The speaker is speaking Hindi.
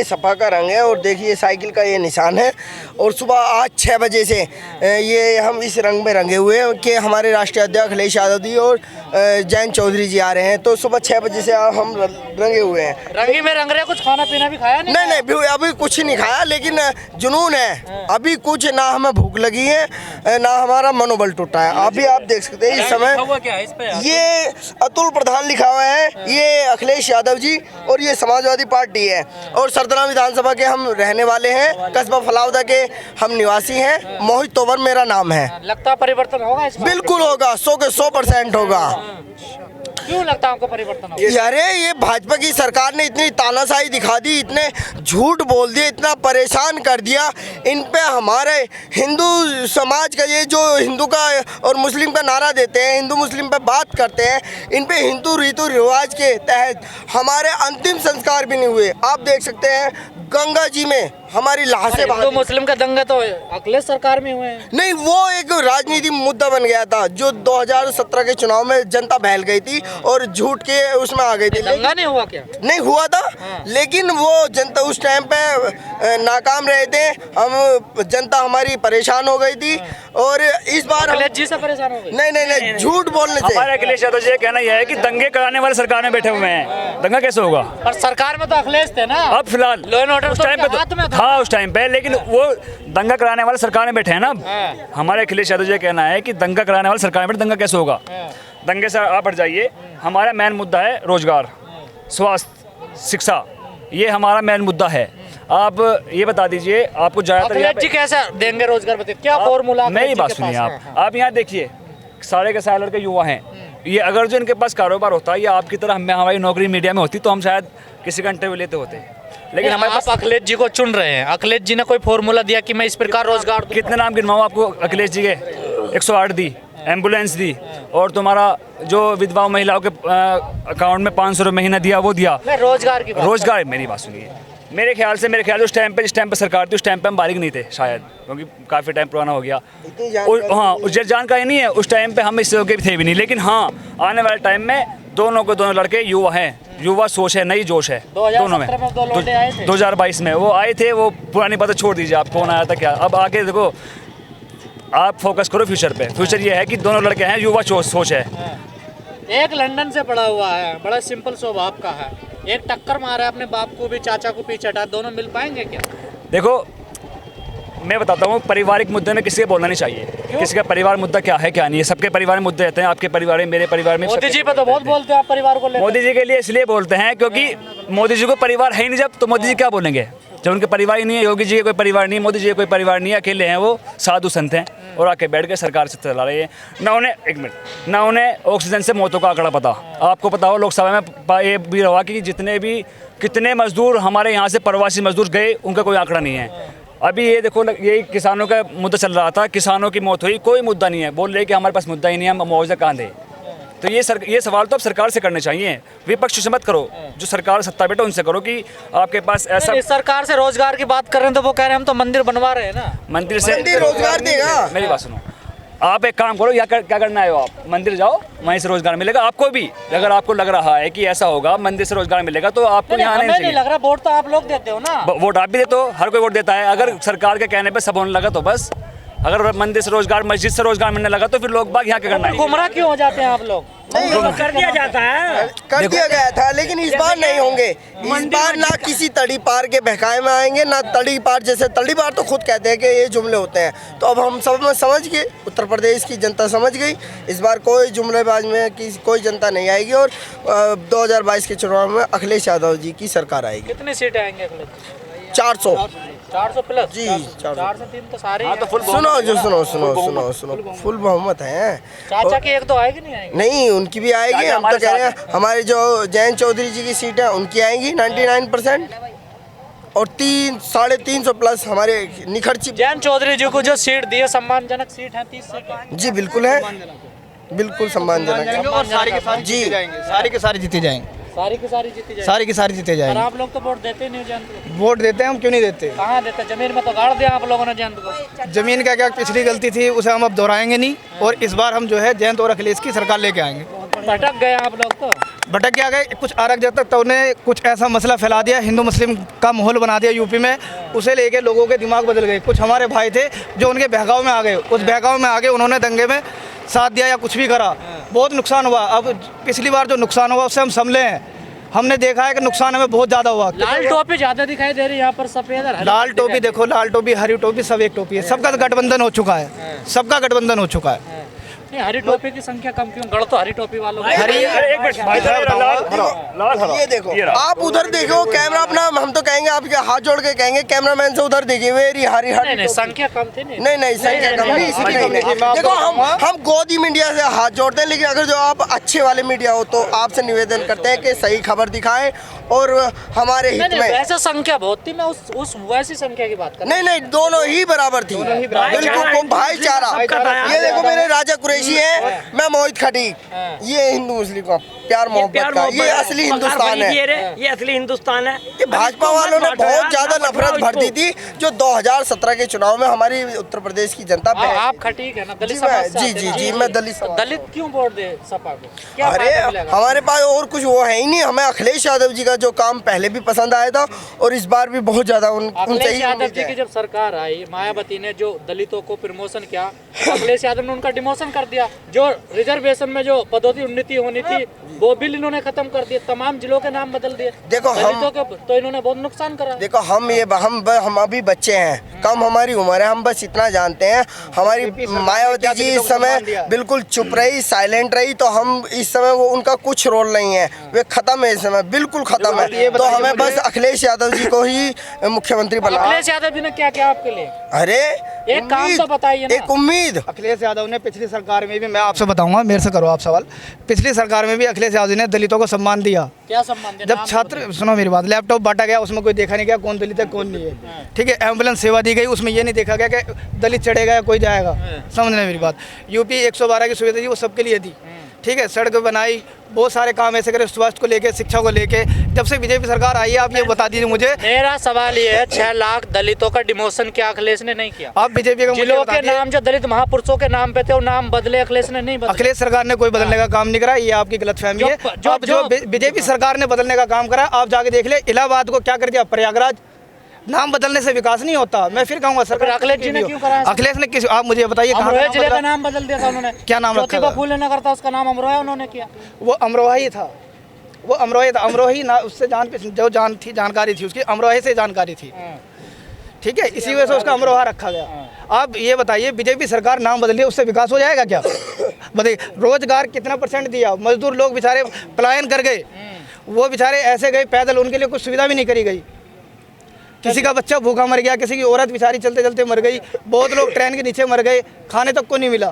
सपा का रंग है और देखिए साइकिल का ये निशान है। और सुबह आज 6 बजे से ये हम इस रंग में रंगे हुए हैं कि हमारे राष्ट्रीय अध्यक्ष अखिलेश यादव जी और जयंत चौधरी जी आ रहे हैं। तो सुबह 6 बजे से हम रंगे हुए हैं। रंगी में रंग रहे, कुछ खाना पीना भी खाया नहीं, अभी कुछ नहीं खाया, लेकिन जुनून है। अभी कुछ ना हमें भूख लगी है ना हमारा मनोबल टूटा है। अभी आप देख सकते हैं इस समय ये अतुल प्रधान लिखा हुआ है, ये अखिलेश यादव जी और ये समाजवादी पार्टी है। और सरदना विधानसभा के हम रहने वाले हैं, कस्बा फलावदा के हम निवासी हैं। मोहित तोमर मेरा नाम है। लगता परिवर्तन होगा इसमें? बिल्कुल होगा, 100 के 100% होगा। क्यों लगता है आपको परिवर्तन होगा? अरे ये भाजपा की सरकार ने इतनी तानाशाही दिखा दी, इतने झूठ बोल दिए, इतना परेशान कर दिया। इन पे हमारे हिंदू समाज का ये जो हिंदू का और मुस्लिम का नारा देते हैं, हिंदू मुस्लिम पे बात करते हैं, इन पे हिंदू रीति रिवाज के तहत हमारे अंतिम संस्कार भी नहीं हुए। आप देख सकते हैं गंगा जी में हमारी लाशें। हिंदू मुस्लिम का दंगा तो अखिलेश सरकार में हुए हैं। नहीं, वो एक राजनीति मुद्दा बन गया था जो 2017 के चुनाव में जनता बहल गई थी और झूठ के उसमें आ गई थी। दंगा नहीं हुआ क्या? नहीं हुआ था, लेकिन वो जनता उस टाइम पे नाकाम रहे थे। हम जनता हमारी परेशान हो गई थी और इस बार अखिलेश जी से परेशान हो गए। नहीं, झूठ बोलने से। हमारे अखिलेश यादव जी कहना यह है कि दंगे कराने वाले सरकार में बैठे हुए हैं, दंगा कैसे होगा? पर सरकार में तो अखिलेश थे ना। अब फिलहाल लॉ एंड ऑर्डर उस टाइम पे तो हाँ उस टाइम पे, लेकिन वो दंगा कराने वाले सरकार में बैठे हैं ना। हमारे अखिलेश यादव जी कहना है कि दंगा कराने वाले सरकार में बैठे, दंगा कैसे होगा? दंगे से आप हट जाइए। हमारा मेन मुद्दा है रोजगार, स्वास्थ्य, शिक्षा, ये हमारा मेन मुद्दा है। आप ये बता दीजिए, आपको अखिलेश जी कैसे देंगे रोजगार? बताइए क्या फॉर्मूला? मेरी बात सुनिए आप यहाँ देखिए, सारे के सारे लड़के युवा हैं। ये अगर जो इनके पास कारोबार होता या आपकी तरह हमारी नौकरी मीडिया में होती तो हम शायद किसी का इंटरव्यू लेते होते। लेकिन हमारे पास अखिलेश जी को चुन रहे हैं। अखिलेश जी ने कोई फॉर्मूला दिया कि मैं इस प्रकार रोजगार दूंगा? कितने नाम गिनवाऊं आपको अखिलेश जी के? 108 दी, एम्बुलेंस दी, और तुम्हारा जो विधवा महिलाओं के अकाउंट में 500 रुपये महीना दिया वो दिया। रोजगार की रोजगार, मेरी बात सुनिए। मेरे ख्याल से उस टाइम पे सरकार थी, उस टाइम पे हम बारीक नहीं थे शायद, क्योंकि काफ़ी टाइम पुराना हो गया। हाँ, उस जानकारी नहीं है, उस टाइम पे हम इस योग्य थे भी नहीं। लेकिन हाँ, आने वाले टाइम में दोनों लड़के युवा हैं, युवा सोच है, नई जोश है दोनों में। 2022 में वो आए थे, वो पुरानी बातें छोड़ दीजिए, आप कौन आया था क्या। अब आगे देखो, आप फोकस करो फ्यूचर पे। फ्यूचर ये है कि दोनों लड़के हैं, युवा सोच है। एक लंदन से पढ़ा हुआ है, बड़ा सिंपल स्वभाव का है, एक टक्कर मारा है अपने बाप को भी, चाचा को पीछे हटा, दोनों मिल पाएंगे क्या? देखो मैं बताता हूँ, पारिवारिक मुद्दे में किसी को बोलना नहीं चाहिए। किसी का परिवार मुद्दा क्या है क्या नहीं है, सबके परिवार में मुद्दे रहते हैं। आपके परिवार में, मेरे परिवार में। मोदी जी पे तो बहुत बोलते हैं आप परिवार को लेकर। मोदी जी के लिए इसलिए बोलते हैं क्योंकि मोदी जी को परिवार है ही नहीं, जब तो मोदी जी क्या बोलेंगे जब उनके परिवार ही नहीं है। योगी जी के कोई परिवार नहीं, मोदी जी के कोई परिवार नहीं है, अकेले हैं, वो साधु संत हैं और आके बैठ के सरकार से चला रहे हैं। ना उन्हें ऑक्सीजन से मौतों का आंकड़ा पता। आपको पता हो लोकसभा में ये भी रहा कि कितने मजदूर हमारे यहाँ से प्रवासी मजदूर गए, उनका कोई आंकड़ा नहीं है। अभी ये देखो, यही किसानों का मुद्दा चल रहा था, किसानों की मौत हुई, कोई मुद्दा नहीं है। बोल रहे कि हमारे पास मुद्दा ही नहीं है, हम मुआवजा कहाँ दें। तो ये सवाल तो अब सरकार से करने चाहिए। विपक्ष से मत करो, जो सरकार सत्ता बैठे उनसे करो कि आपके पास ऐसा। सरकार से रोजगार की बात कर रहे हैं तो वो कह रहे हैं हम तो मंदिर बनवा रहे हैं ना। मंदिर से रोजगार देगा। मेरी बात सुनो, आप एक काम करो, क्या करना है, आप मंदिर जाओ, वहीं से रोजगार मिलेगा आपको भी। अगर आपको लग रहा है कि ऐसा होगा, मंदिर से रोजगार मिलेगा, तो आपको यहाँ नहीं लग रहा। वोट तो आप लोग देते हो ना। वोट आप भी देते हो, हर कोई वोट देता है। अगर सरकार के कहने पे सब होने लगा तो बस। अगर मंदिर से रोजगार, मस्जिद से रोजगार मिलने लगा तो फिर लोग बाग यहाँ क्या करना है? गुमराह क्यों हो जाते हैं आप लोग? कर दिया जाता है, कर दिया गया था, लेकिन इस बार नहीं होंगे। इस बार ना किसी तड़ी पार के बहकाए में आएंगे, ना तड़ी पार। जैसे तड़ी पार तो खुद कहते हैं कि ये जुमले होते हैं, तो अब हम सब समझ गए, उत्तर प्रदेश की जनता समझ गई। इस बार कोई जुमलेबाज में कोई जनता नहीं आएगी और 2022 के चुनाव में अखिलेश यादव जी की सरकार आएगी। कितनी सीटें आएंगे अखिलेश? 400 प्लस जी। 4 से 3 तो सारे। हाँ, तो सुनो फुल बहुमत है। चाचा की एक तो आएगी नहीं आएगी? नहीं, उनकी भी आएगी। हम तो कह रहे हैं हमारे जो जयंत चौधरी जी की सीट है उनकी आएंगी 99%, और 300-350 प्लस हमारे निखर चिप। जयंत चौधरी जी को जो सीट दी है, सम्मानजनक सीट है, 30 सीट। जी बिल्कुल है, बिल्कुल सम्मानजनक। और सारी के सारी जीते जाएंगे, सारी के सारी जीते जाएंगे, सारी की सारी जीती जाएगी। सारी की सारी जीते जाएंगे। आप लोग तो वोट देते नहीं हो जयंत को। वोट देते हैं हम, क्यों नहीं देते? कहाँ देते? जमीन में तो गाड़ दिया आप लोगों ने जयंत को। जमीन का क्या पिछली गलती थी, उसे हम अब दोहराएंगे नहीं। और इस बार हम जो है जयंत और अखिलेश की सरकार लेके आएंगे। भटक गए आप लोग तो। भटक के आ गए कुछ अराजकता तो उन्हें कुछ ऐसा मसला फैला दिया, हिंदू मुस्लिम का माहौल बना दिया यूपी में, उसे लेके लोगों के दिमाग बदल गए। कुछ हमारे भाई थे जो उनके बहकाव में आ गए, उस बहकाव में आगे उन्होंने दंगे में साथ दिया या कुछ भी करा, बहुत नुकसान हुआ। अब पिछली बार जो नुकसान हुआ उससे हम संभले हैं, हमने देखा है कि नुकसान हमें बहुत ज़्यादा हुआ। लाल टोपी ज्यादा दिखाई दे रही है यहाँ पर, सफेद और हरी लाल टोपी दिखाई दे देखो, लाल टोपी हरी टोपी सब एक टोपी है, सबका गठबंधन हो चुका है, सबका गठबंधन हो चुका है। रही है। नहीं, हरी टोपी की संख्या कम क्यों? गढ़ तो हरी टोपी वालों को। हरी एक मिनट भाई साहब, ये देखो, आप उधर देखो कैमरा अपना, हम तो कहेंगे आपके हाथ जोड़ के कहेंगे कैमरामैन से उधर देखिए, वेरी हरी नहीं नहीं, संख्या कम थी नहीं। नहीं संख्या कम नहीं, इसलिए कम नहीं। देखो हम गोदी मीडिया से हाथ जोड़ते हैं, लेकिन अगर जो आप अच्छे वाले मीडिया हो तो आपसे निवेदन करते हैं कि सही खबर दिखाएं और हमारे हित नहीं, में। वैसे संख्या बहुत थी, मैं उस वैसी संख्या की बात कर रहा हूँ। नहीं दोनों ही बराबर थी, बिल्कुल भाईचारा। ये देखो मेरे राजा कुरैशी है, मैं मोहित खटीक, ये हिंदू मुस्लिम का प्यार मोहब्बत का, ये असली हिंदुस्तान है, ये असली हिंदुस्तान है। ये भाजपा वालों ने बहुत ज्यादा नफरत भर दी थी जो 2017 के चुनाव में हमारी उत्तर प्रदेश की जनता आप खटीक है ना, दलित समाज से आते हैं ना। मैं दलित तो दलित क्यों वोट दे सपा को? क्या अरे फायदा मिलेगा? हमारे पास और कुछ वो है ही नहीं, हमें अखिलेश यादव जी का जो काम पहले भी पसंद आया था और इस बार भी बहुत ज्यादा उनसे अखिलेश ही यादव उम्मीद जी की है। जब सरकार आई, मायावती ने जो दलितों को प्रमोशन किया, अखिलेश यादव ने उनका डिमोशन कर दिया। जो रिजर्वेशन में जो पदोन्नति उन्नति होनी थी वो बिल इन्होंने खत्म कर दिया, तमाम जिलों के नाम बदल दिए। देखो दलितों के तो इन्होंने बहुत नुकसान करा। देखो हम अभी बच्चे हैं, कम हमारी उम्र है, हम बस इतना जानते हैं। हमारी मायावती जी इस समय बिल्कुल चुप रही, साइलेंट रही, तो हम इस समय वो उनका कुछ रोल नहीं है, वे खत्म है इस समय, बिल्कुल खत्म है। तो हमें बस अखिलेश यादव जी को ही मुख्यमंत्री बनाना। अखिलेश यादव जी ने क्या किया आपके लिए? अरे एक काम तो बताइए ना। एक उम्मीद। अखिलेश यादव ने पिछली सरकार में भी, मैं आपसे बताऊंगा, मेरे से करो आप सवाल, पिछली सरकार में भी अखिलेश यादव ने दलितों को सम्मान दिया। क्या सम्मान दिया? जब नाम छात्र, सुनो मेरी बात, लैपटॉप बांटा गया, उसमें कोई देखा नहीं गया कौन दलित है कौन नहीं है, ठीक है। एम्बुलेंस सेवा दी गई, उसमें ये नहीं देखा गया कि दलित चढ़ेगा या कोई जाएगा, समझना मेरी बात। यूपी 112 की सुविधा थी, वो सबके लिए थी, ठीक है। सड़क बनाई, बहुत सारे काम ऐसे करे, स्वास्थ्य को लेके, शिक्षा को लेके। जब से बीजेपी सरकार आई है, आप ये बता दीजिए मुझे। मेरा सवाल ये है, 6 लाख दलितों का डिमोशन क्या अखिलेश ने नहीं किया? आप बीजेपी का मुझे जिलों बता के दीजिए। नाम जो दलित महापुरुषों के नाम पे थे वो नाम बदले, अखिलेश ने नहीं बदले। अखिलेश सरकार ने कोई बदलने का काम नहीं करा, ये आपकी गलतफहमी है। जो बीजेपी सरकार ने बदलने का काम करा, आप जाके देख ले, इलाहाबाद को क्या कर दिया, प्रयागराज। नाम बदलने से विकास नहीं होता, मैं फिर कहूँगा सरकार। अखिलेश जी ने क्यों करा? अखिलेश ने किस, आप मुझे बताइए कहाँ अमरोहा जिले का नाम बदल दिया था उन्होंने। क्या नाम रखा ज्योतिबा था? फूले नगर था, उसका नाम अमरोहा उन्होंने किया। वो अमरोहा ही था, वो अमरोही था, अमरोही ना, उससे जो जानकारी थी उसकी, अमरोही से जानकारी थी, ठीक है, इसी वजह से उसका अमरोहा रखा गया। आप ये बताइए, बीजेपी सरकार नाम बदल दिया, उससे विकास हो जाएगा क्या? बताइए, रोजगार कितना % दिया? मजदूर लोग बेचारे पलायन कर गए, वो बेचारे ऐसे गए पैदल, उनके लिए कुछ सुविधा भी नहीं करी गई। किसी का बच्चा भूखा मर गया, किसी की औरत बेचारी चलते चलते मर गई, बहुत लोग ट्रेन के नीचे मर गए, खाने तक को नहीं मिला।